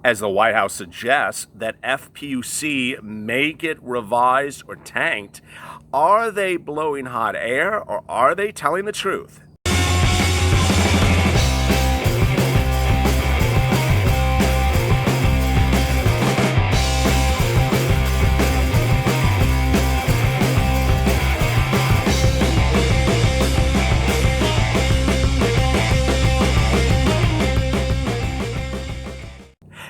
as the White House suggests that FPUC may get revised or tanked. Are they blowing hot air or are they telling the truth?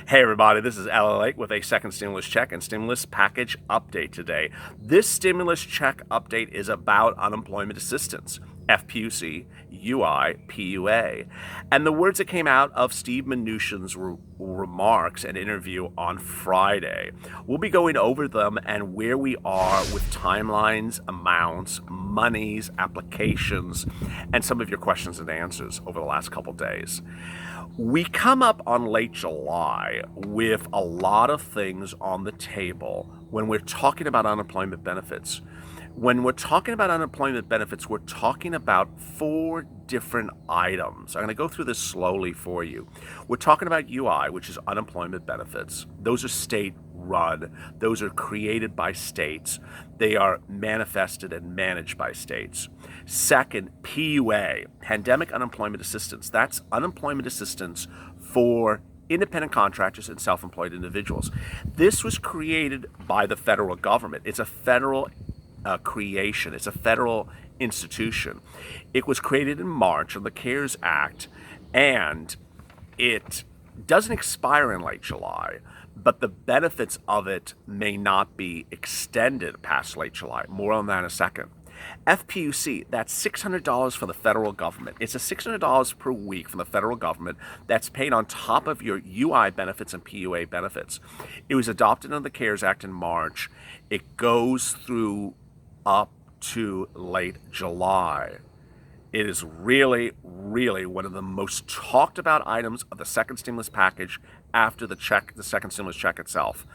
Hey everybody, this is LALATE with a second stimulus check and stimulus package update today. This stimulus check update is about unemployment assistance, FPUC, UI, PUA. And the words that came out of Steve Mnuchin's remarks and interview on Friday. We'll be going over them and where we are with timelines, amounts, monies, applications, and some of your questions and answers over the last couple days. We come up on late July with a lot of things on the table when we're talking about unemployment benefits. When we're talking about unemployment benefits, we're talking about 4 different items. I'm going to go through this slowly for you. We're talking about UI, which is unemployment benefits. Those are state-run. Those are created by states. They are manifested and managed by states. Second, PUA, pandemic unemployment assistance. That's unemployment assistance for independent contractors and self-employed individuals. This was created by the federal government. It's a federal creation. It's a federal institution. It was created in March of the CARES Act, and it doesn't expire in late July, but the benefits of it may not be extended past late July. More on that in a second. FPUC, that's $600 from the federal government. It's a $600 per week from the federal government that's paid on top of your UI benefits and PUA benefits. It was adopted under the CARES Act in March. It goes through up to late July. It is really, really one of the most talked about items of the second stimulus package after the second stimulus check itself.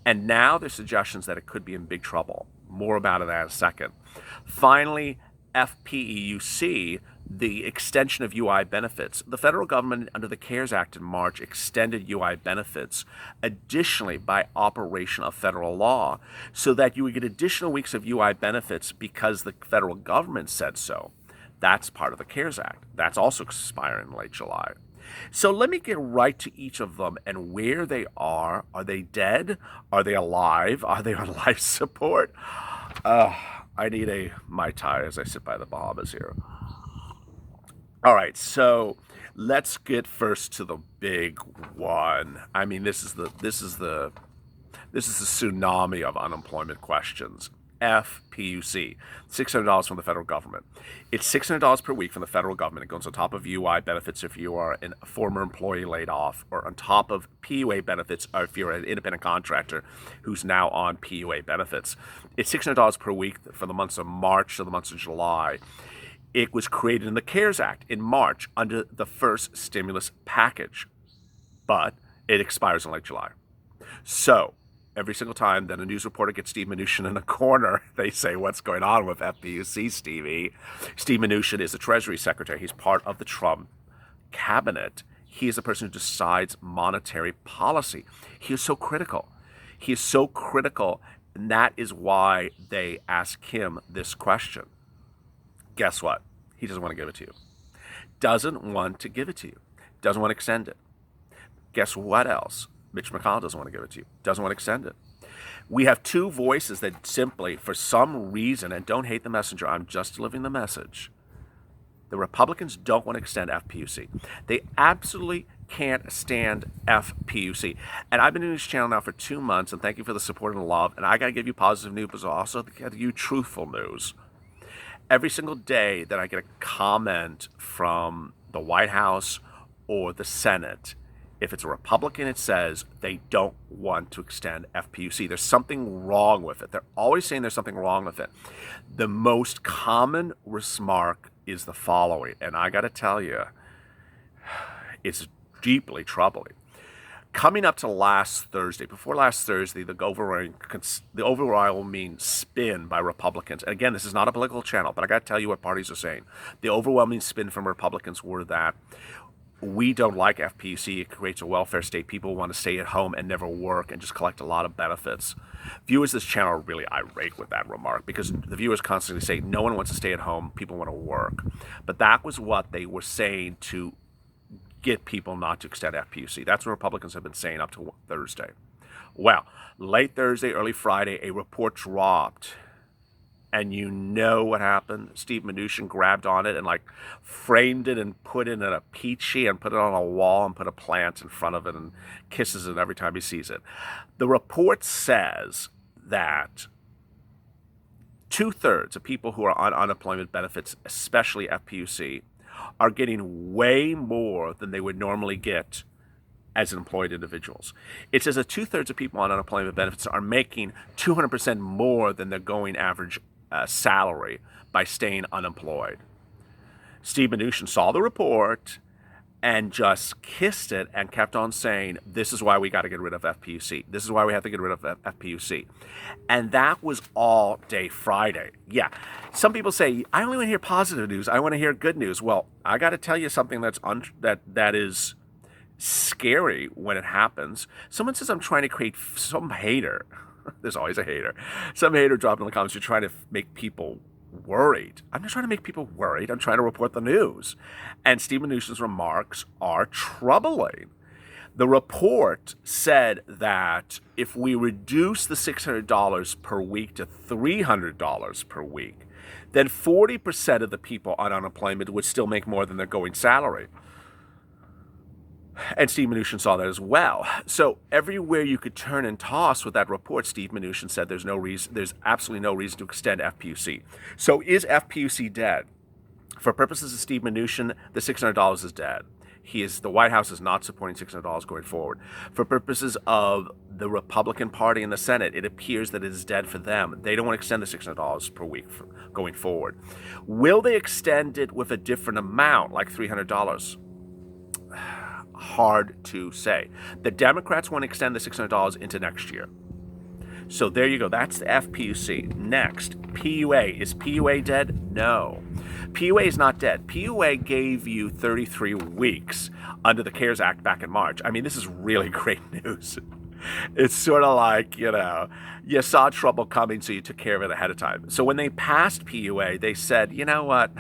And now there's suggestions that it could be in big trouble. More about it in a second. Finally, FPEUC, the extension of UI benefits. The federal government, under the CARES Act in March, extended UI benefits additionally by operation of federal law so that you would get additional weeks of UI benefits because the federal government said so. That's part of the CARES Act. That's also expiring in late July. So let me get right to each of them and where they are. Are they dead? Are they alive? Are they on life support? I need a Mai Tai as I sit by the Bahamas here. All right, so let's get first to the big one. I mean, this is the tsunami of unemployment questions. FPUC, $600 from the federal government. It's $600 per week from the federal government. It goes on top of UI benefits if you are a former employee laid off, or on top of PUA benefits if you're an independent contractor who's now on PUA benefits. It's $600 per week for the months of March to the months of July. It was created in the CARES Act in March under the first stimulus package, but it expires in late July. So every single time that a news reporter gets Steve Mnuchin in a corner, they say, what's going on with FPUC, Stevie? Steve Mnuchin is the Treasury Secretary. He's part of the Trump cabinet. He is the person who decides monetary policy. He is so critical. He is so critical, and that is why they ask him this question. Guess what? He doesn't want to give it to you. Doesn't want to give it to you. Doesn't want to extend it. Guess what else? Mitch McConnell doesn't want to give it to you. Doesn't want to extend it. We have 2 voices that simply, for some reason, and don't hate the messenger, I'm just delivering the message. The Republicans don't want to extend FPUC. They absolutely can't stand FPUC. And I've been doing this channel now for 2 months, and thank you for the support and love. And I got to give you positive news, but also give you truthful news. Every single day that I get a comment from the White House or the Senate, if it's a Republican, it says they don't want to extend FPUC. There's something wrong with it. They're always saying there's something wrong with it. The most common remark is the following, and I got to tell you, it's deeply troubling. Coming up to last Thursday, before last Thursday, the overwhelming spin by Republicans, and again, this is not a political channel, but I got to tell you what parties are saying. The overwhelming spin from Republicans were that We don't like FPUC. It creates a welfare state. People want to stay at home and never work and just collect a lot of benefits. Viewers of this channel are really irate with that remark because the viewers constantly say no one wants to stay at home. People want to work. But that was what they were saying to get people not to extend FPUC. That's what Republicans have been saying up to Thursday. Well, late Thursday, early Friday, a report dropped. And you know what happened? Steve Mnuchin grabbed on it and like framed it and put it in a peachy and put it on a wall and put a plant in front of it and kisses it every time he sees it. The report says that 2/3 of people who are on unemployment benefits, especially FPUC, are getting way more than they would normally get as employed individuals. It says that 2/3 of people on unemployment benefits are making 200% more than their going average salary by staying unemployed. Steve Mnuchin saw the report and just kissed it and kept on saying, this is why we got to get rid of FPUC. This is why we have to get rid of FPUC. And that was all day Friday. Yeah, some people say, I only want to hear positive news. I want to hear good news. Well, I got to tell you something that is scary when it happens. Someone says I'm trying to create some hater. There's always a hater. Some hater dropped in the comments. You're trying to make people worried. I'm not trying to make people worried. I'm trying to report the news. And Steve Mnuchin's remarks are troubling. The report said that if we reduce the $600 per week to $300 per week, then 40% of the people on unemployment would still make more than their going salary. And Steve Mnuchin saw that as well. So everywhere you could turn and toss with that report, Steve Mnuchin said there's absolutely no reason to extend FPUC. So is FPUC dead? For purposes of Steve Mnuchin, the $600 is dead. The White House is not supporting $600 going forward. For purposes of the Republican Party in the Senate, it appears that it is dead for them. They don't want to extend the $600 per week going forward. Will they extend it with a different amount, like $300? Hard to say. The Democrats want to extend the $600 into next year. So there you go. That's the FPUC. Next, PUA. Is PUA dead? No. PUA is not dead. PUA gave you 33 weeks under the CARES Act back in March. I mean, this is really great news. It's sort of like, you saw trouble coming, so you took care of it ahead of time. So when they passed PUA, they said, you know what?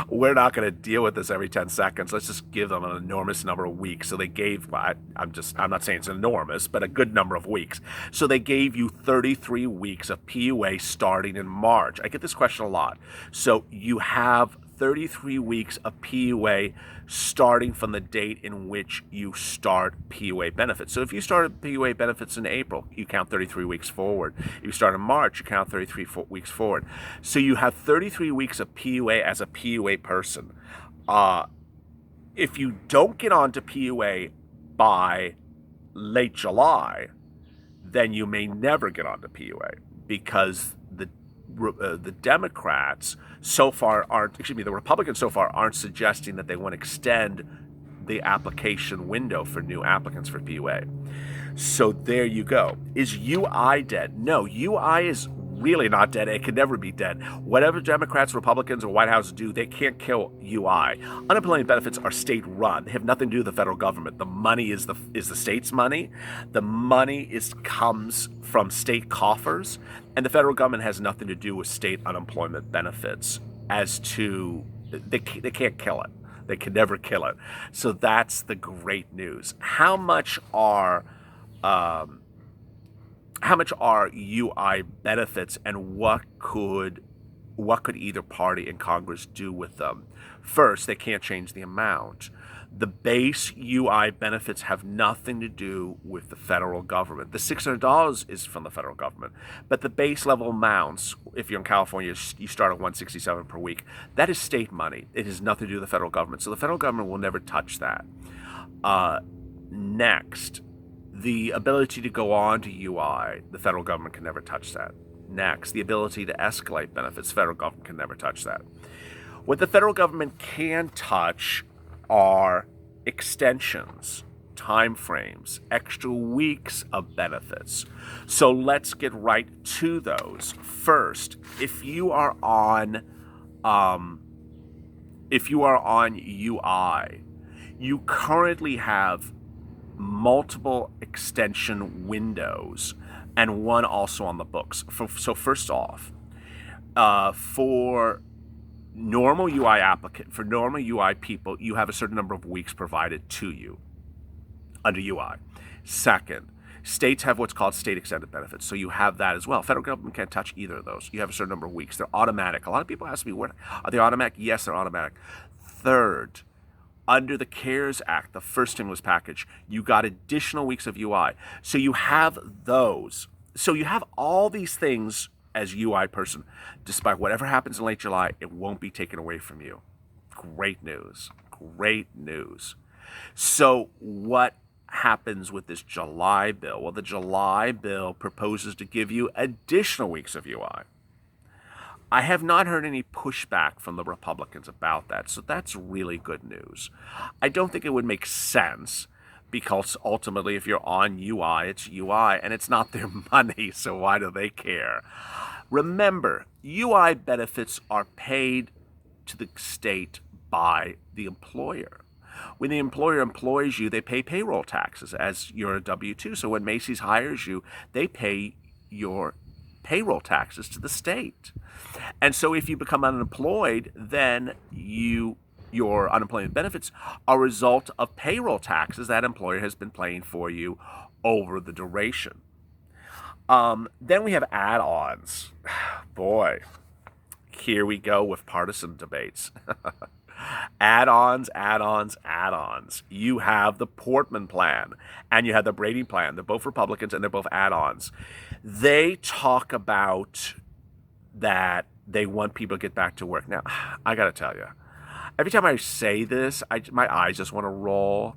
We're not going to deal with this every 10 seconds. Let's just give them an enormous number of weeks. So they gave, I'm not saying it's enormous, but a good number of weeks. So they gave you 33 weeks of PUA starting in March. I get this question a lot. So you have 33 weeks of PUA starting from the date in which you start PUA benefits. So if you started PUA benefits in April, you count 33 weeks forward. If you start in March, you count 33 weeks forward. So you have 33 weeks of PUA as a PUA person. If you don't get onto PUA by late July, then you may never get onto PUA because the Democrats so far the Republicans so far aren't suggesting that they want to extend the application window for new applicants for PUA. So there you go. Is UI dead? No, UI is really not dead. It can never be dead. Whatever Democrats, Republicans, or White House do, they can't kill UI. Unemployment benefits are state-run. They have nothing to do with the federal government. The money is the state's money. The money comes from state coffers, and the federal government has nothing to do with state unemployment benefits. They can't kill it. They can never kill it. So that's the great news. How much are UI benefits, and what could either party in Congress do with them? First, they can't change the amount. The base UI benefits have nothing to do with the federal government. The $600 is from the federal government, but the base level amounts, if you're in California, you start at $167 per week. That is state money. It has nothing to do with the federal government, so the federal government will never touch that. Next, the ability to go on to UI, the federal government can never touch that. Next, the ability to escalate benefits, federal government can never touch that. What the federal government can touch are extensions, time frames, extra weeks of benefits. So let's get right to those. First, if you are on if you are on UI, you currently have multiple extension windows and one also on the books. So first off, for normal UI people, you have a certain number of weeks provided to you under UI. Second, states have what's called state extended benefits, so you have that as well. Federal government can't touch either of those. You have a certain number of weeks. They're automatic. A lot of people ask me, "What are they automatic?" Yes, they're automatic. Third, under the CARES Act, the first stimulus package, you got additional weeks of UI. So you have those. So you have all these things as UI person. Despite whatever happens in late July, it won't be taken away from you. Great news. Great news. So what happens with this July bill? Well, the July bill proposes to give you additional weeks of UI. I have not heard any pushback from the Republicans about that, so that's really good news. I don't think it would make sense because ultimately if you're on UI, it's UI and it's not their money, so why do they care? Remember, UI benefits are paid to the state by the employer. When the employer employs you, they pay payroll taxes as you're a W-2. So when Macy's hires you, they pay your payroll taxes to the state. And so if you become unemployed, then your unemployment benefits are a result of payroll taxes that employer has been paying for you over the duration. Then we have add-ons. Boy, here we go with partisan debates. Add-ons, add-ons, add-ons. You have the Portman plan and you have the Brady plan. They're both Republicans and they're both add-ons. They talk about that they want people to get back to work. Now, I got to tell you, every time I say this, my eyes just want to roll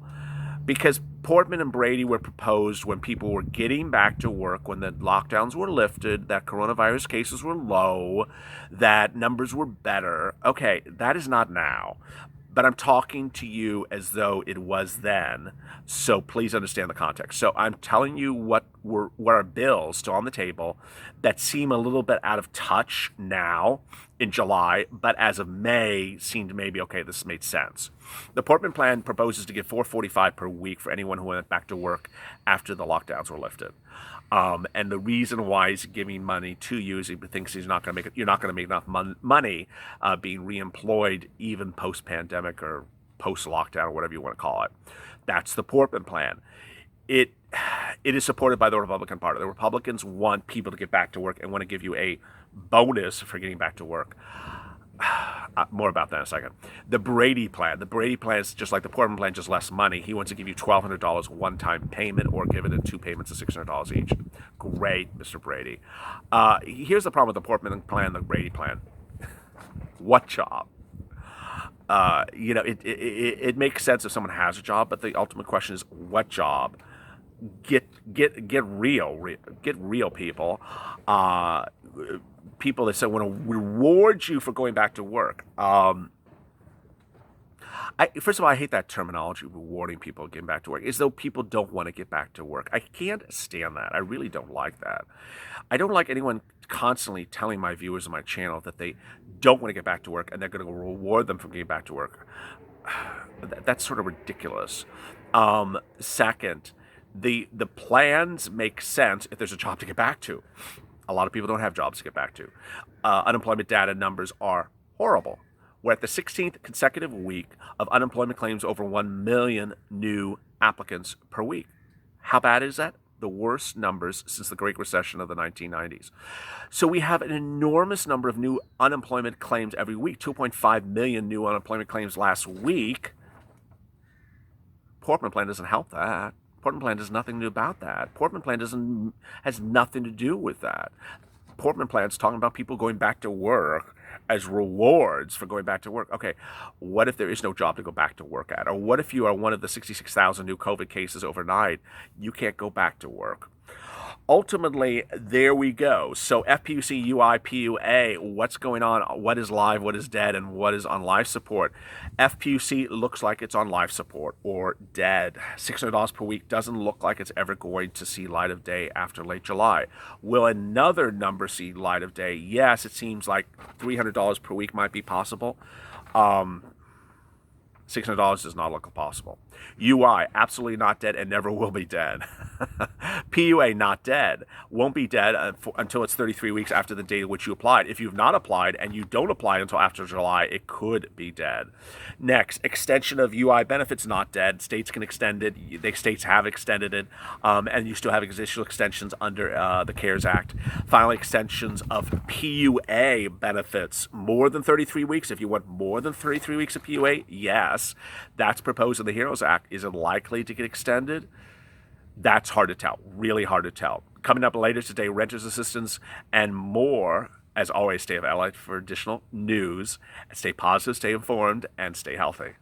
because Portman and Brady were proposed when people were getting back to work, when the lockdowns were lifted, that coronavirus cases were low, that numbers were better. Okay, that is not now. But I'm talking to you as though it was then, so please understand the context. So I'm telling you what are bills still on the table that seem a little bit out of touch now in July, but as of May seemed maybe, okay, this made sense. The Portman plan proposes to give $4.45 per week for anyone who went back to work after the lockdowns were lifted. And the reason why he's giving money to you is he thinks you're not going to make enough money being reemployed even post-pandemic or post-lockdown or whatever you want to call it. That's the Portman plan. It is supported by the Republican Party. The Republicans want people to get back to work and want to give you a bonus for getting back to work. More about that in a second. The Brady plan. The Brady plan is just like the Portman plan, just less money. He wants to give you $1,200 one-time payment or give it in 2 payments of $600 each. Great, Mr. Brady. Here's the problem with the Portman plan, the Brady plan. What job? It makes sense if someone has a job, but the ultimate question is what job? Get real, people. People that say want to reward you for going back to work. First of all, I hate that terminology, rewarding people getting back to work, as though people don't want to get back to work. I can't stand that. I really don't like that. I don't like anyone constantly telling my viewers on my channel that they don't want to get back to work and they're going to reward them for getting back to work. That's sort of ridiculous. Second, the plans make sense if there's a job to get back to. A lot of people don't have jobs to get back to. Unemployment data numbers are horrible. We're at the 16th consecutive week of unemployment claims over 1 million new applicants per week. How bad is that? The worst numbers since the Great Recession of the 1990s. So we have an enormous number of new unemployment claims every week. 2.5 million new unemployment claims last week. Portman plan doesn't help that. Portman plan does nothing to do about that. Portman plan has nothing to do with that. Portman plan's talking about people going back to work as rewards for going back to work. Okay, what if there is no job to go back to work at? Or what if you are one of the 66,000 new COVID cases overnight? You can't go back to work. Ultimately, there we go. So FPUC, UI, PUA, what's going on? What is live, what is dead, and what is on life support? FPUC looks like it's on life support or dead. $600 per week doesn't look like it's ever going to see light of day after late July. Will another number see light of day? Yes, it seems like $300 per week might be possible. $600 does not look possible. UI, absolutely not dead and never will be dead. PUA, not dead. Won't be dead until it's 33 weeks after the date at which you applied. If you've not applied and you don't apply until after July, it could be dead. Next, extension of UI benefits, not dead. States can extend it. States have extended it, and you still have additional extensions under the CARES Act. Finally, extensions of PUA benefits, more than 33 weeks. If you want more than 33 weeks of PUA, yes. That's proposed in the HEROES Act. Is it likely to get extended? That's hard to tell, really hard to tell. Coming up later today, renters assistance and more. As always, stay with LALATE for additional news. Stay positive, stay informed, and stay healthy.